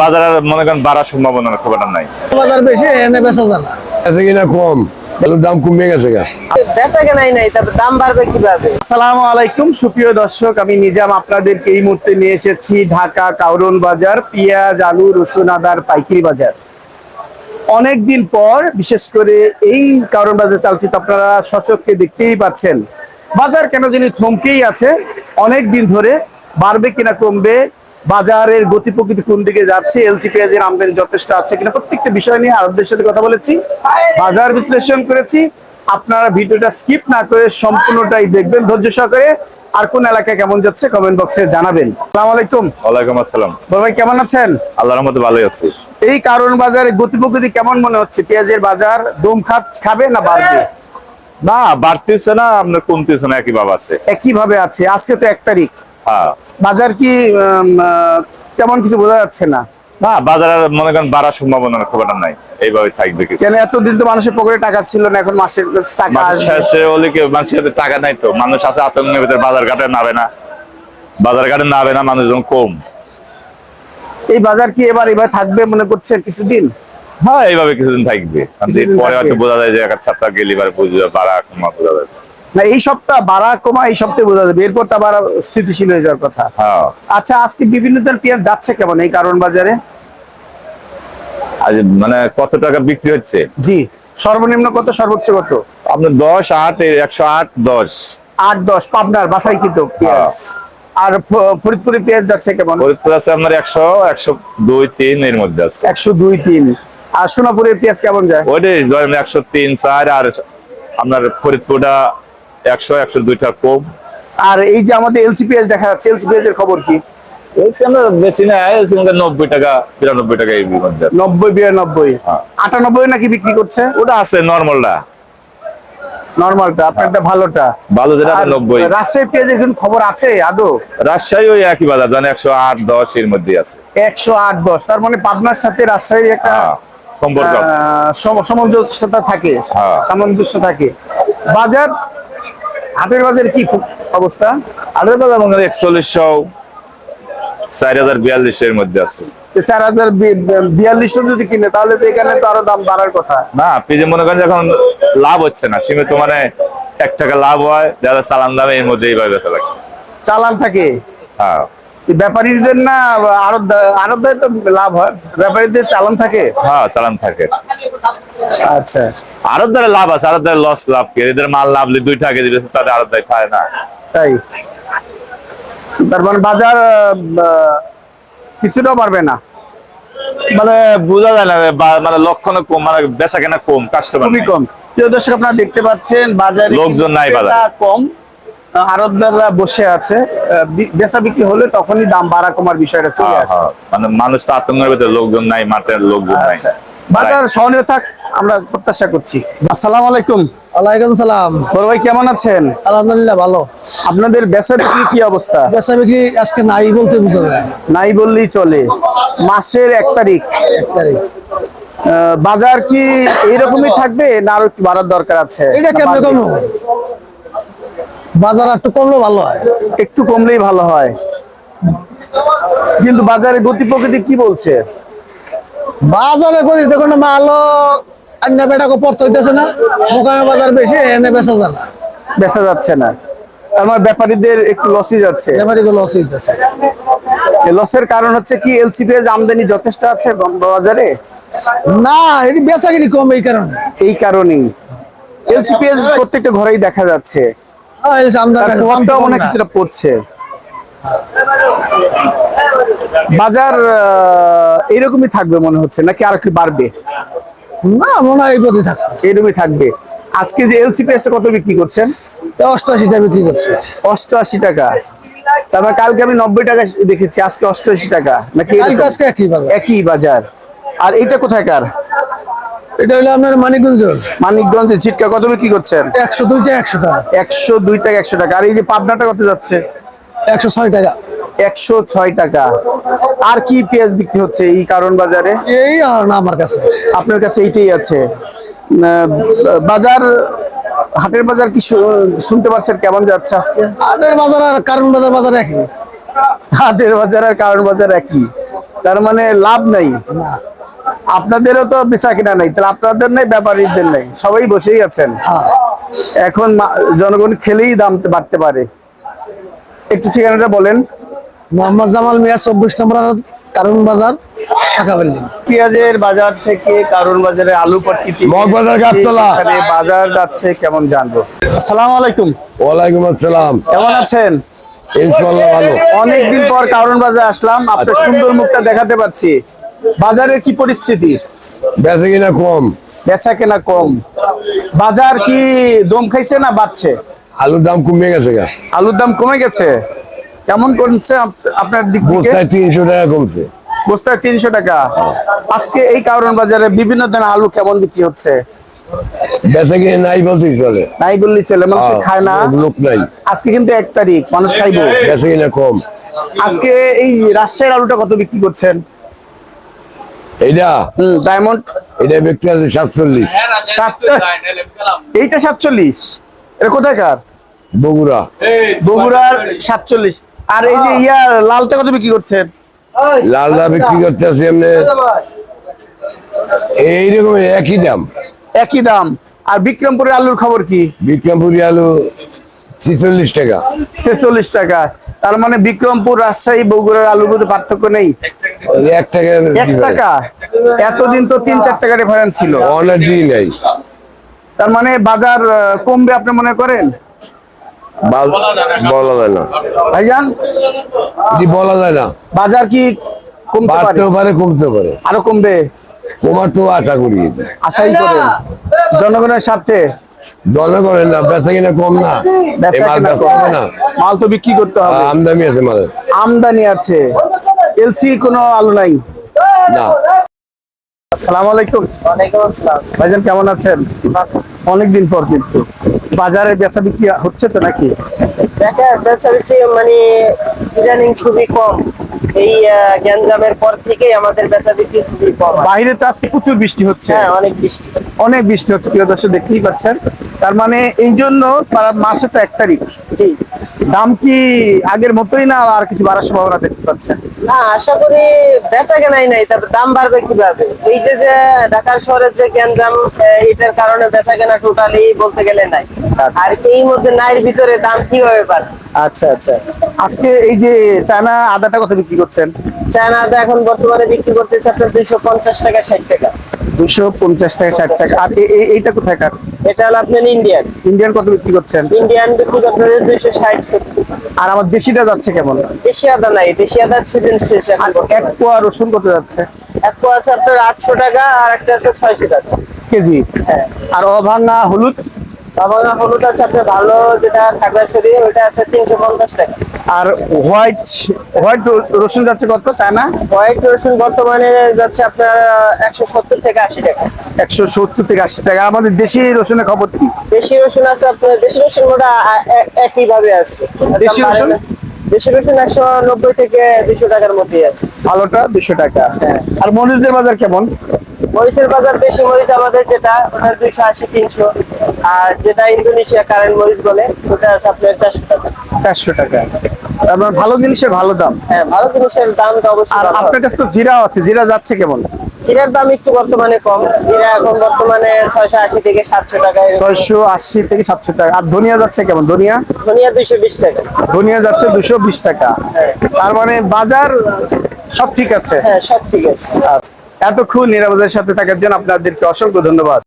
বাজার মনে করেন বাড়ার সম্ভাবনা খুব একটা নাই। বাজার বেশি এনে বেচা যায় না। আছে কিনা কম, আলুর দাম কমে গেছে গা। বেচা কেনাই নাই, তবে দাম বাড়বে কিভাবে? আসসালামু আলাইকুম সুপ্রিয় দর্শক, আমি নিজাম আপনাদেরকে এই মুহূর্তে নিয়ে এসেছি ঢাকা কাউরন বাজার, পেঁয়াজ, আলু, রসুন, আদার পাইকারি বাজার। অনেকদিন পর বিশেষ করে এই কাউরন বাজার চালচিত্র আপনারা সচক্ষে দেখতেই পাচ্ছেন। বাজার কেন জানি থমকেই আছে, অনেক দিন ধরে বাড়বে কিনা কমবে, বাজারের গতি প্রকৃতি কোন দিকে যাচ্ছে, এলসি পেঁয়াজের আমদানি যথেষ্ট আছে কিনা, প্রত্যেকটা বিষয় নিয়ে আরবদের সাথে কথা বলেছি, বাজার বিশ্লেষণ করেছি। আপনারা ভিডিওটা স্কিপ না করে সম্পূর্ণটাই দেখবেন ধৈর্য সহকারে। আর কোন এলাকায় কেমন যাচ্ছে কমেন্ট বক্সে জানাবেন। আসসালামু আলাইকুম। ওয়ালাইকুম আসসালাম। বড় ভাই কেমন আছেন? আল্লাহর রহমতে ভালোই আছি। এই কারণ বাজারে গতি প্রকৃতি কেমন মনে হচ্ছে? পেঁয়াজের বাজার দম খাবে না বাড়বে? না বাড়তেছে না, আপনার কমতেছে না, একই ভাবে আছে। একই ভাবে আছে। আজকে তো 1 তারিখ, হ্যাঁ। বাজার কি তেমন কিছু বোঝা যাচ্ছে না? না বাজার মনে করেন বাড়ার সম্ভাবনা খুব একটা নাই, এইভাবে থাকবে কিছু। কেন এতদিন তো মানুষের পকেটে টাকা ছিল না, এখন মাসের টাকা আসবে। শেষে হলে কি মানুষের হাতে টাকা নাই, তো মানুষ আছে আতঙ্কের ভিতরে, বাজার ঘাটে নাবে না, মানুষজন কম। এই বাজার কি এবার থাকবে মনে করছেন কিছুদিন? হ্যাঁ এইভাবে কিছুদিন থাকবে, কিছুদিন পরে হয়তো থাকবে। বোঝা যায় যে 1 সপ্তাহ গেলে এবার বুঝবে বাড়া কমা বোঝা যাবে। না এই সপ্তাহ বাড়া কমা এই সপ্তাহে বোঝা যাবে, এরপর তো আবার স্থিতিশীল হয়ে যাওয়ার কথা। হ্যাঁ। আচ্ছা, আজকে বিভিন্ন ধরনের পেঁয়াজ যাচ্ছে কেমন এই কারণ বাজারে? আজ মানে কত টাকা বিক্রি হচ্ছে? জি, সর্বনিম্ন কত, সর্বোচ্চ কত? আপনার 10, 8, 108, 10। 8-10 পাবনার বাসাই কিন্তু পেঁয়াজ। আর ফরিদপুরে পেঁয়াজ যাচ্ছে কেমন? ফরিদপুর আছে আপনার 100, 102, 3 এর মধ্যে আছে। 102-3। আর সোনাপুরের পেঁয়াজ কেমন যায়? ওইটাই ধরেন 103, 4। আর আপনার ফরিদপুরটা 100, 102 টাকা কম। আর এই যে আমাদের এলসি পেঁয়াজ দেখা যাচ্ছে, এলসি পেঁয়াজের খবর কি? আমরা বেশি না, 90 টাকা, 92 টাকা এই মধ্যে আছে। 90-92, হ্যাঁ। 98 নাকি বিক্রি করছে? ওটা আছে নরমালটা, নরমালটা আপনারটা ভালোটা ভালো যেটা আর 90। রাজশাহী পেঁয়াজের কোন খবর আছে আদৌ? রাজশাহী ওই একই বাজার, মানে 108, 10 এর মধ্যে আছে। 108-10, তার মানে পাবনার সাথে রাজশাহীর একটা হ্যাঁ, সম্পর্ক আছে। সামঞ্জস্যতা থাকে, হ্যাঁ। সামঞ্জস্য থাকে। বাজার, হাটের বাজার কি অবস্থা? আরের বাজার মনে হয় 4100, 4042 এর মধ্যে আছে। 4042 যদি কিনে তাহলে তো এখানে তো আরো দাম বাড়ার কথা। না আপনি যে মনে করেন এখন লাভ হচ্ছে না, সীমিত মানে 1 টাকা লাভ হয়, যারা চালান দামে এর মধ্যে এইভাবে বেচা লাগে। চালান থাকে। হ্যাঁ। ব্যাপারীদের না আড়তদার তো লাভ হয়, ব্যাপারীদের চালান থাকে। হ্যাঁ চালান থাকে। আচ্ছা, আরো দ্বারা লাভ আছে, আরো দ্বারা লস লাভ কি, এদের মাল লাভলে 2 টাকা দিবে, তাদের আরো দায় খায় না। তাই তার মানে বাজার কিছুটাও পারবে না, মানে বোঝা যায় না, মানে লক্ষণে কম, মানে বেচা কেনা কম, কাস্টমার খুবই কম। প্রিয় দর্শক, আপনারা দেখতে পাচ্ছেন বাজারে লোকজন নাই, বাজারে কম, আড়তদাররা বসে আছে। বেচা বিক্রি হলে তখনই দাম বাড়া কমার বিষয়টা চলে আসে। মানে মানুষ তো আতঙ্কের ভিতরে, লোকজন নাই, মাঠের লোকজন নাই। আচ্ছা, বাজার সহনীয় থাক আমরা প্রত্যাশা করছি। আসসালামু আলাইকুম। ওয়ালাইকুম সালাম। বড় ভাই কেমন আছেন? আলহামদুলিল্লাহ ভালো। আপনাদের বেচা বিক্রি কি অবস্থা? বেচা বিক্রি আজকে নাই বলতে বুঝা যায়। নাই বললেই চলে। মাসের 1 তারিখ, 1 তারিখ। বাজার কি এইরকমই থাকবে না আরো একটু বাড়ার দরকার আছে? এটা কেমনে কম? বাজার একটু কমলে ভালো হয়। একটু কমলেই ভালো হয়, কিন্তু বাজারে গতি প্রকৃতি কি বলছে? বাজারে কই দেখো না, মালও আন্না বেটাকে পড়তে হইতেছে না, মোকামে বাজার বেশি এনে বেচা যায় না, বেচা যাচ্ছে না। আমার ব্যাপারীদের একটু লসই যাচ্ছে। ব্যাপারীগুলো লস হইতেছে। লসের কারণ হচ্ছে কি, এলসি পেঁয়াজ আমদানি যথেষ্ট আছে বাজারে, না এটি বেচা কিনি কম এই কারণে। এই কারণেই এলসি পেঁয়াজ প্রত্যেকটা ঘরেই দেখা যাচ্ছে, তার প্রভাবটাও মনে হয় কিছুটা পড়ছে। বাজার এইরকমই থাকবে মনে হচ্ছে নাকি আর কি বাড়বে? না মনে হয় এই প্রতি থাকবে, এইরকমই থাকবে। আজকে যে এলসি পেঁয়াজটা কত বিক্রি করছেন? 88 টাকা বিক্রি করছে। 88 টাকা। তারপর কালকে আমি 90 টাকা দেখেছি, আজকে 88 টাকা নাকি? কালকে আজকে একই বাজার। একই বাজার। আর এটা কোথায়কার? এটা হলো আপনার মানিকগঞ্জের। মানিকগঞ্জে ছিটকা কত বিক্রি করছেন? 102 টাকা 100 টাকা। 102 টাকা 100 টাকা। আর এই যে পাবনাটা কত যাচ্ছে? 106 টাকা। 106 টাকা। আর কি পেঁয়াজ বিক্রি হচ্ছে এই কারণ বাজারে? এই আর না আমার কাছে। আপনার কাছে এইটাই আছে। বাজার, হাটের বাজার কি শুনতে পারছেন কেমন যাচ্ছে আজকে? হাটের বাজার আর কারণ বাজার একই। হাটের বাজার আর কারণ বাজার একই। তার মানে লাভ নাই। না। আপনাদেরও তো বেচা কিনা নাই, তাহলে আপনাদের নাই, ব্যাপারীদের নাই, সবাই বসেই আছেন। হ্যাঁ। এখন জনগণ খেলেই দাম বাড়তে পারে। একটু ঠিকানাটা বলেন। মোহাম্মদ জামাল মিয়া 24 নম্বর কারণ বাজার, ঢাকা বিল্ডিং। পেঁয়াজের বাজার থেকে কারণ বাজারে আলু পট্টি মগবাজার গাবতলা। বাজার যাচ্ছে কেমন জানবো। আসসালামু আলাইকুম। ওয়ালাইকুম আসসালাম। কেমন আছেন? ইনশাআল্লাহ ভালো। অনেকদিন পর কারণ বাজার আসলাম, আপনার সুন্দর মুখটা দেখাতে পাচ্ছি। বাজারের কি পরিস্থিতি? বেচে কিনা কম, বেচা কেনা কম। বাজার কি দম খাইছে না বাড়ছে? আলুর দাম কমে গেছে গা। আলুর দাম কমে গেছে। কেমন কমছে আপনার দিক থেকে? বস্তায় 300 টাকা কমছে। বস্তায় 300 টাকা। আজকে এই কারণ বাজারে বিভিন্ন ধরনের আলু কেমন বিক্রি হচ্ছে? বেচে কিনা নাই বলতেই চলে। নাই বললি চলে, মানুষ খায় না। লোক নাই। আজকে কিন্তু 1 তারিখ, মানুষ খাইবো। বেচে কিনা কম। আজকে এই রাজশাহীর আলুটা কত বিক্রি করছেন? এইটা ডায়মন্ড এটা ব্যক্তি আছে 47। এইটা 47। এটা কোথাকার? বগুড়া। বগুড়ার 47। আর এই যে লালটা কত বিক্রি করছেন? লালদা বিক্রি করতে আছি এমনি এইরকম একই দাম। একই দাম। আর বিক্রমপুরের আলুর খবর কি? বিক্রমপুরি আলু 46 টাকা। 46 টাকা। তার মানে বিক্রমপুর, রাজশাহী, বগুড়ার আলুর মধ্যে পার্থক্য নেই। 1 টাকা। 1 টাকা। এতদিন তো 3-4 টাকা ডিফারেন্স ছিল। অনেক দিন নাই। তার মানে বাজার কমবে আপনি মনে করেন? বলা যায় না ভাইজান, বলা যায় না। বাজার কি কমতে পারে? বাড়তেও পারে, কমতেও পারে। আরো কমবে কমার তো আশা করি। আশাই করেন জনগণের স্বার্থে। জনগণের না, বেচা কিনা কম না। এই বেচা মাল কেনা বেচতে কম। হবে না। মাল তো বিক্রি করতে হবে। আমদানি আছে মালের। আমদানি আছে। এলসি কোনো আলু নাই। না। আসসালামু আলাইকুম। ওয়ালাইকুম আসসালাম। ভাইজান কেমন আছেন? অনেকদিন পর কিন্তু বাজারে বেচা বিক্রি হচ্ছে তো নাকি? বেচা বিক্রি মানে ইদানিং খুবই কম। এই গ্যাঞ্জামের পর থেকে আমাদের বেচা বিক্রি খুবই কম। বাইরে তো আজকে প্রচুর বৃষ্টি হচ্ছে। হ্যাঁ, অনেক বৃষ্টি। অনেক বৃষ্টি হচ্ছে, প্রিয় দর্শক দেখতেই পাচ্ছেন। তার মানে এই জন্য মাসে তো 1 তারিখ। জি। দাম কি আগের মতোই না আর কিছু বাড়ার সম্ভাবনা দেখতে পাচ্ছেন? না, আশা করি বেচা কেনাই নাই, তবে দাম বাড়বে কিভাবে? এই যে ঢাকা শহরের যে গ্যাঞ্জাম, এটার কারণে বেচা কেনা টোটালি বলতে গেলে নাই। আর এই মধ্যে নাইয়ের ভিতরে দাম কিভাবে বাড়বে? আচ্ছা আচ্ছা। আজকে এই যে চায়না আদাটা কত বিক্রি করছেন? চায়না আদা এখন বর্তমানে বিক্রি করতেছে আপনার 250 টাকা 60 টাকা। 250 টাকা 60 টাকা। আর এইটা কোথায় কার? এটা হলো আপনার ইন্ডিয়ান। ইন্ডিয়ান কত বিক্রি করছেন? ইন্ডিয়ান বিক্রি করতেছে 260-70। আর আমার দেশিটা যাচ্ছে কেমন? দেশি আদা নাই, দেশি আদার সিজন শেষ। আর 1 পোয়া রসুন কত যাচ্ছে এক পোয়া আছে আপনার 800 টাকা, আর একটা আছে 600 টাকা কেজি? হ্যাঁ। আর অভাঙা হলুদ? আমার হলুদ আছে আপনার ভালো, যেটা খাগড়াছড়ি, ওটা আছে 350 টাকা। আর হোয়াইট রসুন যাচ্ছে কত চায়না? হোয়াইট রসুন বর্তমানে যাচ্ছে আপনার 170 থেকে 80 টাকা। 170 থেকে 80 টাকা। আমাদের দেশি রসুনের খবর কি? দেশি রসুন আছে আপনার, দেশি রসুন মোটা একই ভাবে আছে। দেশি রসুন? দেশি রসুন 190 থেকে 200 টাকার মধ্যেই আছে। ভালোটা 200 টাকা। হ্যাঁ। আর মরিচের বাজার কেমন? মরিচের বাজার, দেশি মরিচ আমাদের যেটা, ওটা 280-300। আর যেটা ইন্দোনেশিয়া কারেন্ট মরিচ বলে, ওটা আছে আপনার 400 টাকা। 400 টাকা। তার মানে ভালো জিনিসের ভালো দাম। হ্যাঁ, ভালো জিনিসের দামটা অবশ্যই আর ভালো। আপনার কাছে তো জিরাও আছে, জিরা যাচ্ছে কেমন? জিরার দাম একটু বর্তমানে কম। জিরা এখন বর্তমানে 680 থেকে 700 টাকা। 680 থেকে 700 টাকা। আর ধনিয়া যাচ্ছে কেমন? ধনিয়া? ধনিয়া 220 টাকা। ধনিয়া যাচ্ছে 220 টাকা। তার মানে বাজার সব ঠিক আছে। হ্যাঁ, সব ঠিক আছে। এতক্ষণ নিরাপদের সাথে থাকার জন্য আপনাদেরকে অসংখ্য ধন্যবাদ।